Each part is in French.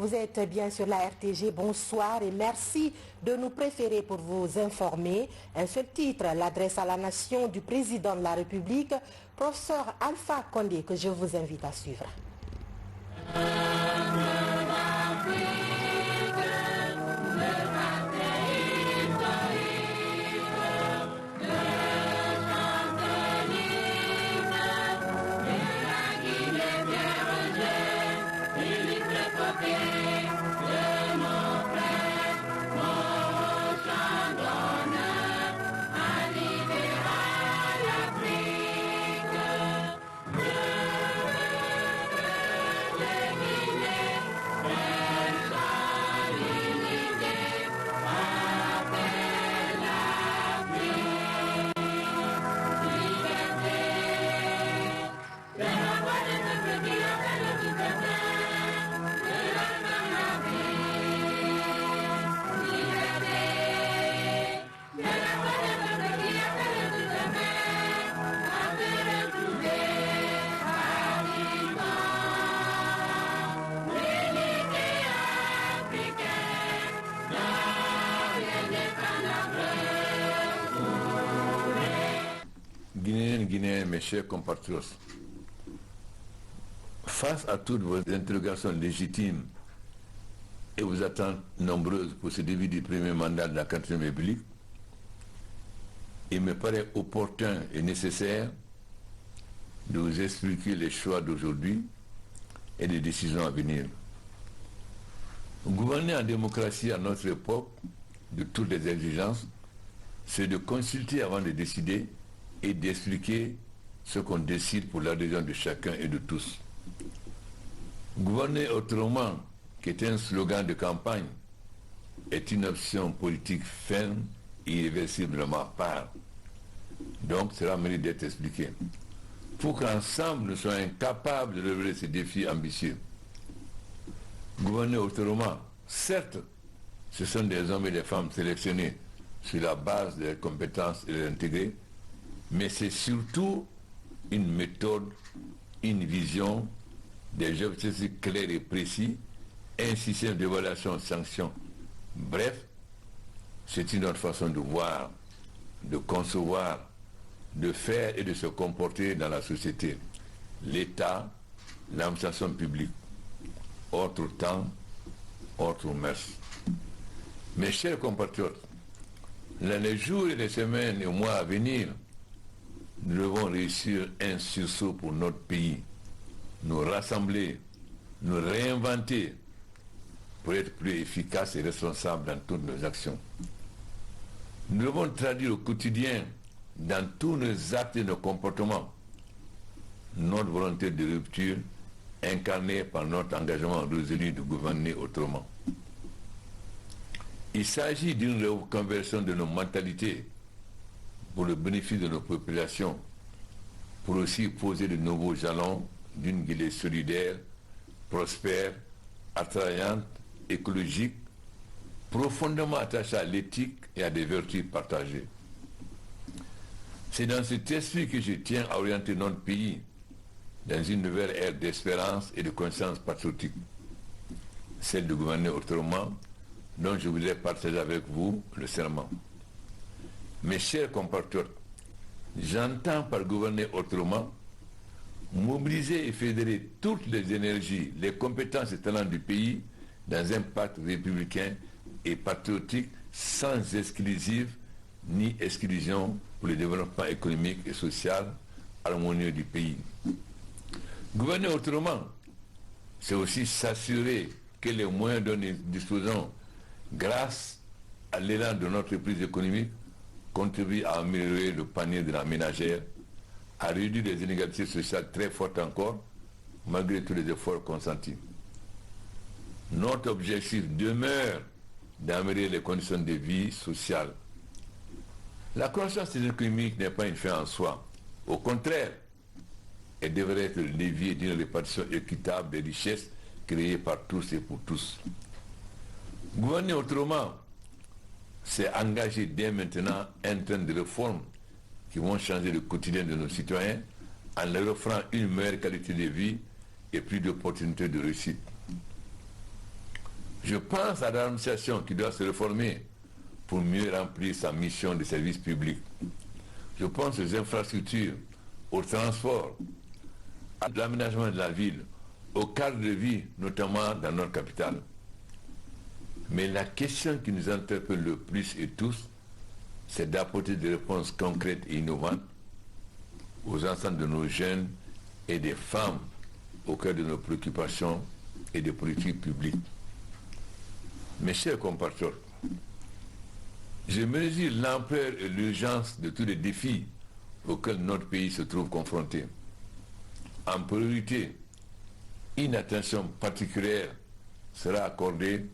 Vous êtes bien sur la RTG, bonsoir et merci de nous préférer pour vous informer. Un seul titre, l'adresse à la nation du président de la République, professeur Alpha Condé, que je vous invite à suivre. Guinéens, mes chers compatriotes, face à toutes vos interrogations légitimes et vos attentes nombreuses pour ce début du premier mandat de la 4e République, il me paraît opportun et nécessaire de vous expliquer les choix d'aujourd'hui et les décisions à venir. Gouverner en démocratie à notre époque, de toutes les exigences, c'est de consulter avant de décider et d'expliquer ce qu'on décide pour l'adhésion de chacun et de tous. Gouverner autrement, qui est un slogan de campagne, est une option politique ferme et irréversible de ma part. Donc, cela mérite d'être expliqué. Pour qu'ensemble nous soyons capables de relever ces défis ambitieux. Gouverner autrement, certes, ce sont des hommes et des femmes sélectionnés sur la base de leurs compétences et de l'intégrer, mais c'est surtout une méthode, une vision, des objectifs clairs et précis, un système d'évaluation, sanctions. Bref, c'est une autre façon de voir, de concevoir, de faire et de se comporter dans la société. L'État, l'administration publique. Autre temps, autre mœurs. Mes chers compatriotes, dans les jours et les semaines et mois à venir, nous devons réussir un sursaut pour notre pays, nous rassembler, nous réinventer pour être plus efficaces et responsables dans toutes nos actions. Nous devons traduire au quotidien, dans tous nos actes et nos comportements, notre volonté de rupture incarnée par notre engagement résolu de gouverner autrement. Il s'agit d'une reconversion de nos mentalités pour le bénéfice de nos populations, pour aussi poser de nouveaux jalons d'une Guinée solidaire, prospère, attrayante, écologique, profondément attachée à l'éthique et à des vertus partagées. C'est dans cet esprit que je tiens à orienter notre pays dans une nouvelle ère d'espérance et de conscience patriotique, celle de gouverner autrement, dont je voudrais partager avec vous le serment. Mes chers compatriotes, j'entends par gouverner autrement, mobiliser et fédérer toutes les énergies, les compétences et talents du pays dans un pacte républicain et patriotique sans exclusive ni exclusion pour le développement économique et social harmonieux du pays. Gouverner autrement, c'est aussi s'assurer que les moyens dont nous disposons grâce à l'élan de notre reprise économique contribue à améliorer le panier de la ménagère, à réduire les inégalités sociales très fortes encore, malgré tous les efforts consentis. Notre objectif demeure d'améliorer les conditions de vie sociale. La croissance économique n'est pas une fin en soi. Au contraire, elle devrait être le levier d'une répartition équitable des richesses créées par tous et pour tous. Gouverner autrement, c'est engager dès maintenant un train de réformes qui vont changer le quotidien de nos citoyens en leur offrant une meilleure qualité de vie et plus d'opportunités de réussite. Je pense à l'administration qui doit se réformer pour mieux remplir sa mission de service public. Je pense aux infrastructures, au transport, à l'aménagement de la ville, au cadre de vie, notamment dans notre capitale. Mais la question qui nous interpelle le plus et tous, c'est d'apporter des réponses concrètes et innovantes aux ensembles de nos jeunes et des femmes au cœur de nos préoccupations et des politiques publiques. Mes chers compatriotes, je mesure l'ampleur et l'urgence de tous les défis auxquels notre pays se trouve confronté. En priorité, une attention particulière sera accordée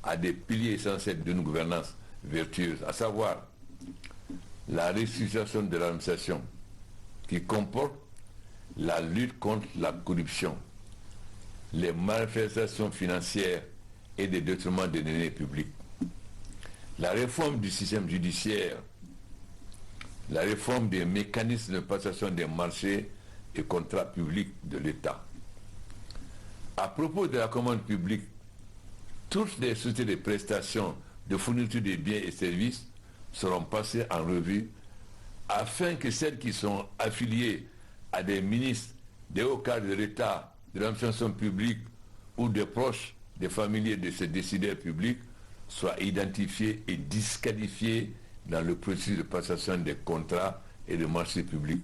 à des piliers essentiels d'une gouvernance vertueuse, à savoir la restructuration de l'administration, qui comporte la lutte contre la corruption, les malversations financières et des détournements des deniers publics, la réforme du système judiciaire, la réforme des mécanismes de passation des marchés et contrats publics de l'État. À propos de la commande publique, toutes les sociétés de prestations de fourniture de biens et services seront passées en revue afin que celles qui sont affiliées à des ministres, des hauts cadres de l'État, de l'administration publique ou des proches, des familiers de ces décideurs publics soient identifiées et disqualifiées dans le processus de passation des contrats et de marchés publics.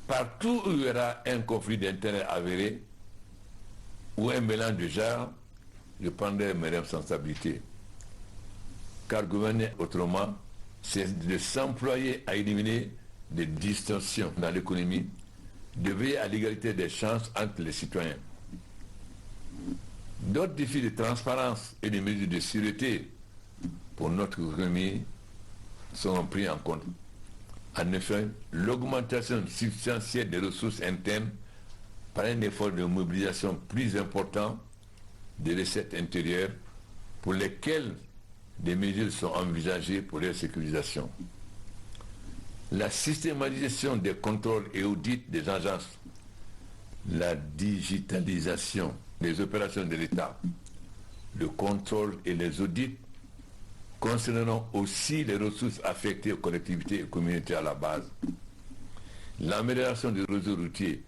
Partout où il y aura un conflit d'intérêts avéré ou un mélange de genres, je prendrai mes responsabilités. Car gouverner autrement, c'est de s'employer à éliminer des distorsions dans l'économie, de veiller à l'égalité des chances entre les citoyens. D'autres défis de transparence et de mesures de sûreté pour notre économie seront pris en compte. En effet, l'augmentation substantielle des ressources internes par un effort de mobilisation plus important des recettes intérieures pour lesquelles des mesures sont envisagées pour leur sécurisation. La systématisation des contrôles et audits des agences, la digitalisation des opérations de l'État, le contrôle et les audits concerneront aussi les ressources affectées aux collectivités et communautés à la base, l'amélioration des réseaux routiers,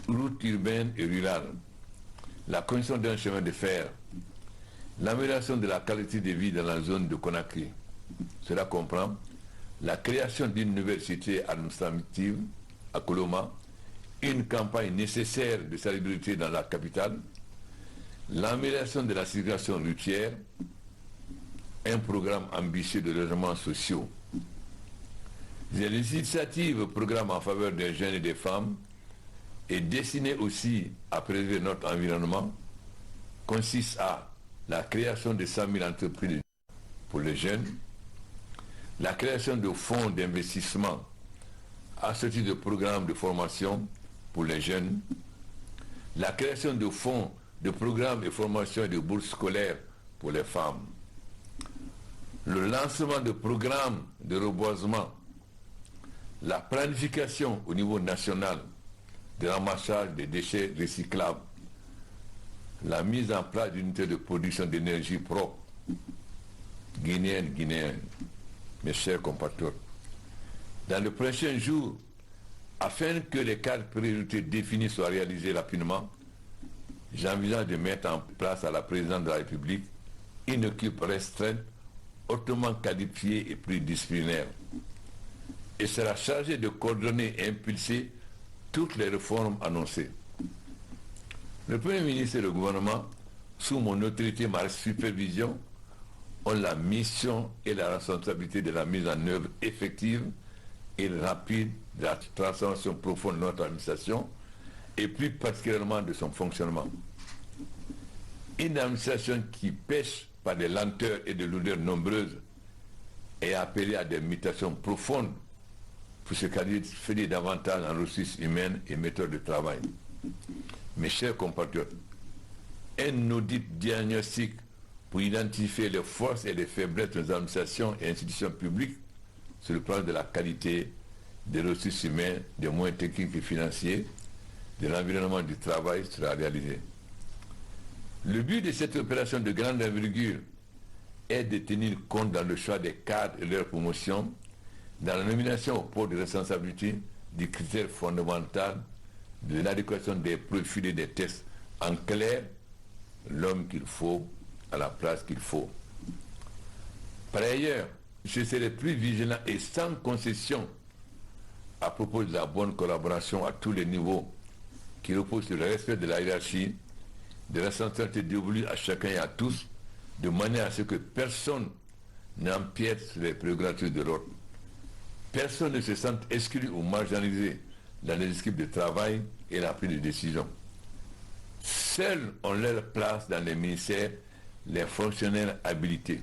routes urbaines et rurales, la construction d'un chemin de fer, l'amélioration de la qualité de vie dans la zone de Conakry. Cela comprend la création d'une nouvelle cité administrative à Koloma, une campagne nécessaire de salubrité dans la capitale, l'amélioration de la circulation routière, un programme ambitieux de logements sociaux. Les initiatives, programmes en faveur des jeunes et des femmes, et destinées aussi à préserver notre environnement, consistent à la création de 100 000 entreprises pour les jeunes, la création de fonds d'investissement assortis de programmes de formation pour les jeunes, la création de fonds de programmes de formation et de bourses scolaires pour les femmes, le lancement de programmes de reboisement, la planification au niveau national de ramassage des déchets recyclables, la mise en place d'unités de production d'énergie propre, guinéennes, mes chers compatriotes. Dans les prochains jours, afin que les cadres priorités définis soient réalisés rapidement, j'envisage de mettre en place à la présidente de la République une équipe restreinte, hautement qualifiée et pluridisciplinaire, et sera chargée de coordonner et impulser toutes les réformes annoncées. Le Premier ministre et le gouvernement, sous mon autorité, ma supervision, ont la mission et la responsabilité de la mise en œuvre effective et rapide de la transformation profonde de notre administration et plus particulièrement de son fonctionnement. Une administration qui pêche par des lenteurs et des lourdeurs nombreuses est appelée à des mutations profondes pour se qualifier davantage en ressources humaines et méthodes de travail. Mes chers compatriotes, un audit diagnostique pour identifier les forces et les faiblesses des administrations et institutions publiques sur le plan de la qualité des ressources humaines, des moyens techniques et financiers, de l'environnement du travail sera réalisé. Le but de cette opération de grande envergure est de tenir compte dans le choix des cadres et leur promotion, dans la nomination au poste de responsabilité, du critère fondamental de l'adéquation des profils et des tests. En clair, l'homme qu'il faut à la place qu'il faut. Par ailleurs, je serai plus vigilant et sans concession à propos de la bonne collaboration à tous les niveaux qui repose sur le respect de la hiérarchie, de la responsabilité dévolue à chacun et à tous, de manière à ce que personne n'empiète sur les prérogatives de l'autre. Personne ne se sente exclu ou marginalisé dans les équipes de travail et la prise de décision. Seuls ont leur place dans les ministères les fonctionnaires habilités.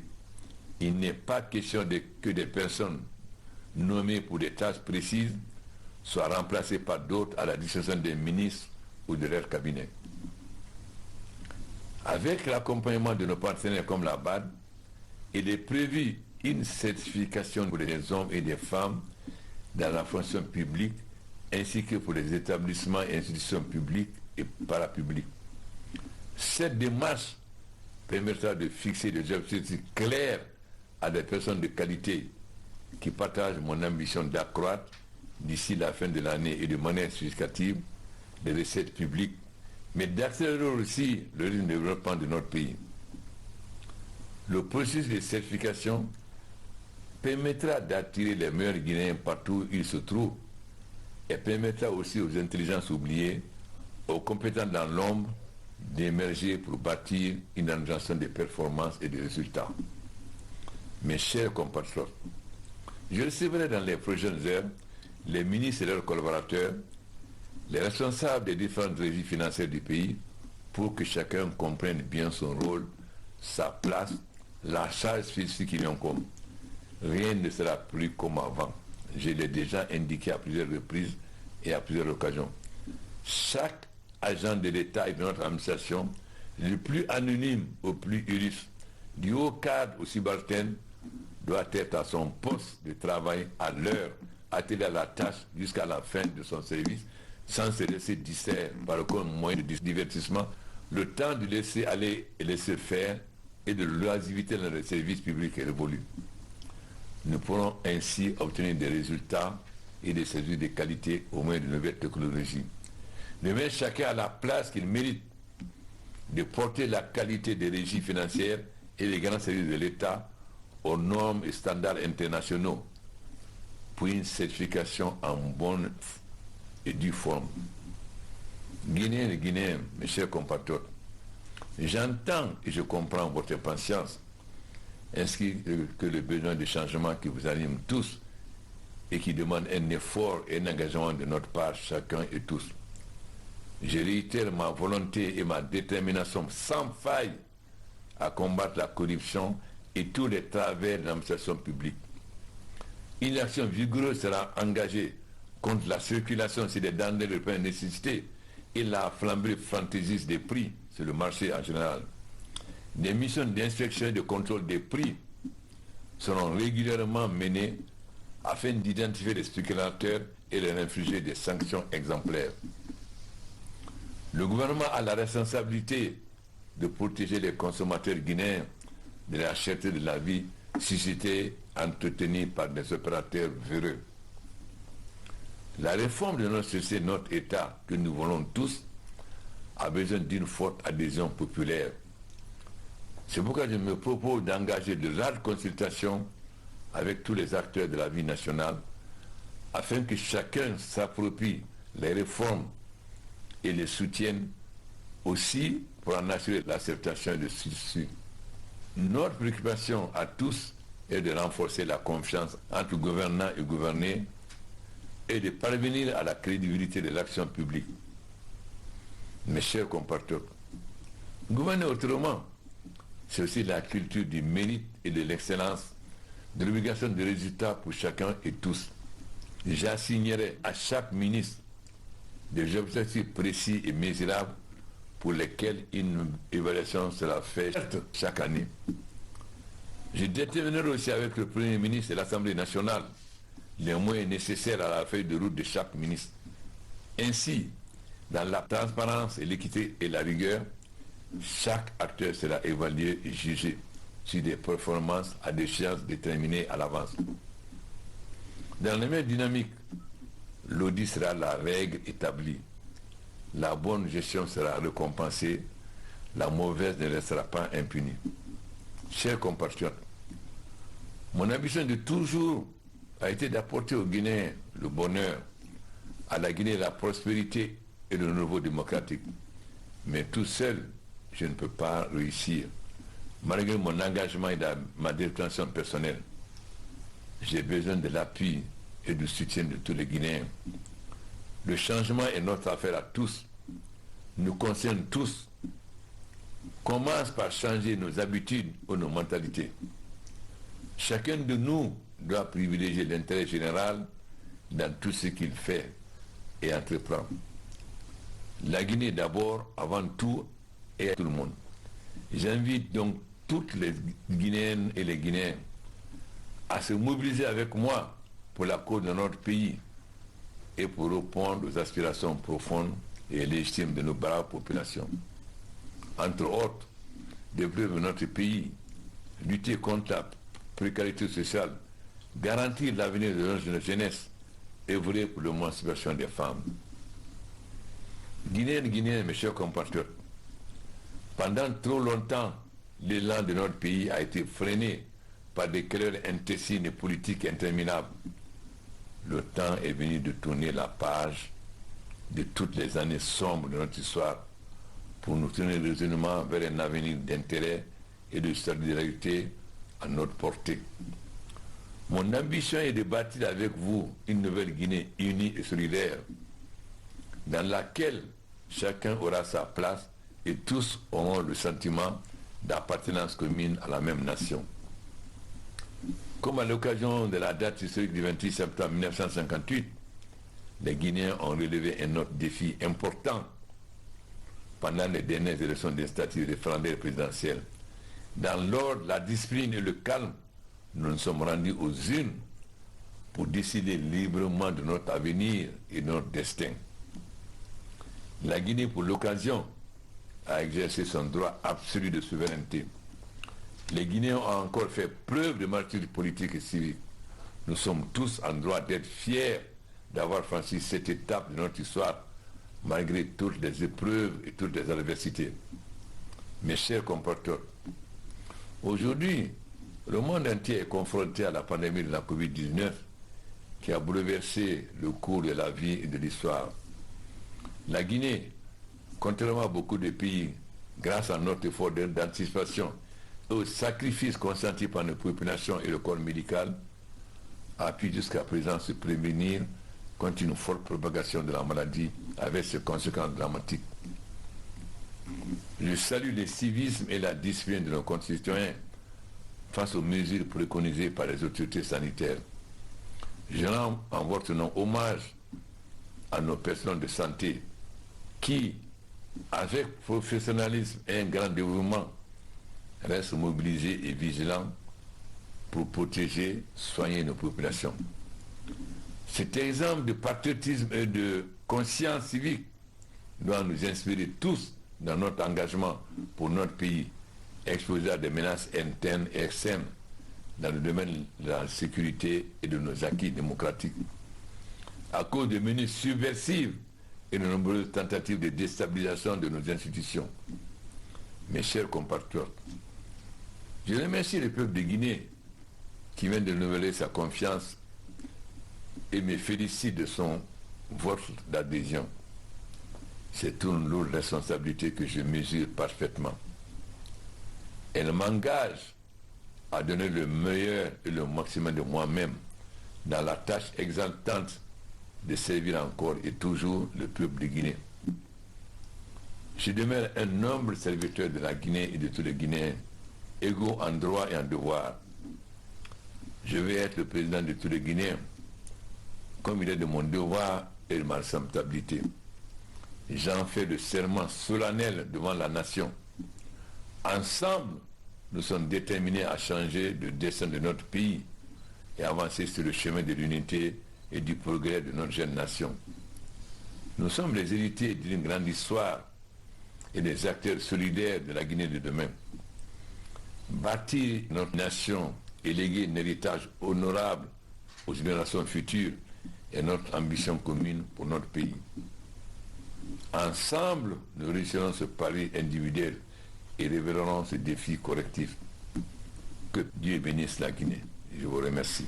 Il n'est pas question que des personnes nommées pour des tâches précises soient remplacées par d'autres à la discrétion des ministres ou de leur cabinet. Avec l'accompagnement de nos partenaires comme la BAD, il est prévu une certification pour les hommes et les femmes dans la fonction publique ainsi que pour les établissements et institutions publiques et parapubliques. Cette démarche permettra de fixer des objectifs clairs à des personnes de qualité qui partagent mon ambition d'accroître d'ici la fin de l'année et de manière significative les recettes publiques, mais d'accélérer aussi le rythme de développement de notre pays. Le processus de certification permettra d'attirer les meilleurs Guinéens partout où ils se trouvent et permettra aussi aux intelligences oubliées, aux compétents dans l'ombre, d'émerger pour bâtir une organisation de performances et de résultats. Mes chers compatriotes, je recevrai dans les prochaines heures les ministres et leurs collaborateurs, les responsables des différentes régies financières du pays, pour que chacun comprenne bien son rôle, sa place, la charge spécifique qui lui incombe. Rien ne sera plus comme avant. Je l'ai déjà indiqué à plusieurs reprises et à plusieurs occasions. Chaque agent de l'État et de notre administration, du plus anonyme au plus illustre, du haut cadre au subalterne, doit être à son poste de travail à l'heure, attelé à la tâche jusqu'à la fin de son service, sans se laisser distraire par aucun moyen de divertissement, le temps de laisser aller et laisser faire et de l'oisiveté dans les services publics est révolu. Nous pourrons ainsi obtenir des résultats et des services de qualité au moyen de nouvelles technologies. Demain, chacun a la place qu'il mérite de porter la qualité des régies financières et les grands services de l'État aux normes et standards internationaux pour une certification en bonne et due forme. Guinéens et Guinéens, mes chers compatriotes, j'entends et je comprends votre impatience ainsi que le besoin de changement qui vous anime tous et qui demande un effort et un engagement de notre part, chacun et tous. Je réitère ma volonté et ma détermination sans faille à combattre la corruption et tous les travers de l'administration publique. Une action vigoureuse sera engagée contre la circulation sur des denrées de première nécessité et la flambée fantaisiste des prix sur le marché en général. Des missions d'inspection et de contrôle des prix seront régulièrement menées afin d'identifier les spéculateurs et leur infliger des sanctions exemplaires. Le gouvernement a la responsabilité de protéger les consommateurs guinéens de la cherté de la vie suscitée, entretenue par des opérateurs véreux. La réforme de notre société, notre État, que nous voulons tous, a besoin d'une forte adhésion populaire. C'est pourquoi je me propose d'engager de larges consultations avec tous les acteurs de la vie nationale afin que chacun s'approprie les réformes et les soutienne aussi pour en assurer l'acceptation de ceux-ci. Notre préoccupation à tous est de renforcer la confiance entre gouvernants et gouvernés et de parvenir à la crédibilité de l'action publique. Mes chers compatriotes, gouverner autrement, c'est aussi la culture du mérite et de l'excellence, de l'obligation de résultats pour chacun et tous. J'assignerai à chaque ministre des objectifs précis et mesurables pour lesquels une évaluation sera faite chaque année. Je déterminerai aussi avec le Premier ministre et l'Assemblée nationale les moyens nécessaires à la feuille de route de chaque ministre. Ainsi, dans la transparence et l'équité et la rigueur, chaque acteur sera évalué et jugé sur des performances à des échéances déterminées à l'avance. Dans la même dynamique, l'audit sera la règle établie. La bonne gestion sera récompensée, la mauvaise ne restera pas impunie. Chers compatriotes, mon ambition de toujours a été d'apporter aux Guinéens le bonheur, à la Guinée la prospérité et le renouveau démocratique. Mais tout seul, je ne peux pas réussir. Malgré mon engagement et ma détermination personnelle, j'ai besoin de l'appui et du soutien de tous les Guinéens. Le changement est notre affaire à tous, nous concerne tous. Commence par changer nos habitudes ou nos mentalités. Chacun de nous doit privilégier l'intérêt général dans tout ce qu'il fait et entreprend. La Guinée d'abord, avant tout et à tout le monde. J'invite donc toutes les Guinéennes et les Guinéens à se mobiliser avec moi pour la cause de notre pays et pour répondre aux aspirations profondes et légitimes de nos braves populations. Entre autres, développer notre pays, lutter contre la précarité sociale, garantir l'avenir de notre jeunesse, œuvrer pour l'émancipation des femmes. Guinéennes, Guinéens, mes chers compatriotes, pendant trop longtemps, l'élan de notre pays a été freiné par des querelles intestines et politiques interminables. Le temps est venu de tourner la page de toutes les années sombres de notre histoire pour nous tenir résolument vers un avenir d'intérêt et de solidarité à notre portée. Mon ambition est de bâtir avec vous une nouvelle Guinée unie et solidaire, dans laquelle chacun aura sa place et tous auront le sentiment d'appartenance commune à la même nation. Comme à l'occasion de la date historique du 28 septembre 1958, les Guinéens ont relevé un autre défi important pendant les dernières élections des statuts référendaires présidentielles. Dans l'ordre, la discipline et le calme, nous nous sommes rendus aux urnes pour décider librement de notre avenir et de notre destin. La Guinée, pour l'occasion, a exercé son droit absolu de souveraineté. Les Guinéens ont encore fait preuve de maturité politique et civique. Nous sommes tous en droit d'être fiers d'avoir franchi cette étape de notre histoire, malgré toutes les épreuves et toutes les adversités. Mes chers compatriotes, aujourd'hui, le monde entier est confronté à la pandémie de la Covid-19 qui a bouleversé le cours de la vie et de l'histoire. La Guinée, contrairement à beaucoup de pays, grâce à notre effort d'anticipation et aux sacrifices consentis par nos populations et le corps médical, a pu jusqu'à présent se prévenir contre une forte propagation de la maladie avec ses conséquences dramatiques. Je salue le civisme et la discipline de nos concitoyens face aux mesures préconisées par les autorités sanitaires. Je rends en votre nom hommage à nos personnels de santé qui, avec professionnalisme et un grand dévouement, restent mobilisés et vigilants pour protéger, soigner nos populations. Cet exemple de patriotisme et de conscience civique doit nous inspirer tous dans notre engagement pour notre pays, exposé à des menaces internes et externes dans le domaine de la sécurité et de nos acquis démocratiques. À cause de menaces subversives et de nombreuses tentatives de déstabilisation de nos institutions. Mes chers compatriotes, je remercie le peuple de Guinée qui vient de renouveler sa confiance et me félicite de son vote d'adhésion. C'est une lourde responsabilité que je mesure parfaitement. Elle m'engage à donner le meilleur et le maximum de moi-même dans la tâche exaltante de servir encore et toujours le peuple de Guinée. Je demeure un humble serviteur de la Guinée et de tous les Guinéens, égaux en droit et en devoir. Je vais être le président de tous les Guinéens, comme il est de mon devoir et de ma responsabilité. J'en fais le serment solennel devant la nation. Ensemble, nous sommes déterminés à changer le destin de notre pays et avancer sur le chemin de l'unité et du progrès de notre jeune nation. Nous sommes les héritiers d'une grande histoire et des acteurs solidaires de la Guinée de demain. Bâtir notre nation et léguer un héritage honorable aux générations futures est notre ambition commune pour notre pays. Ensemble, nous réussirons ce pari individuel et révélerons ce défi collectif. Que Dieu bénisse la Guinée. Je vous remercie.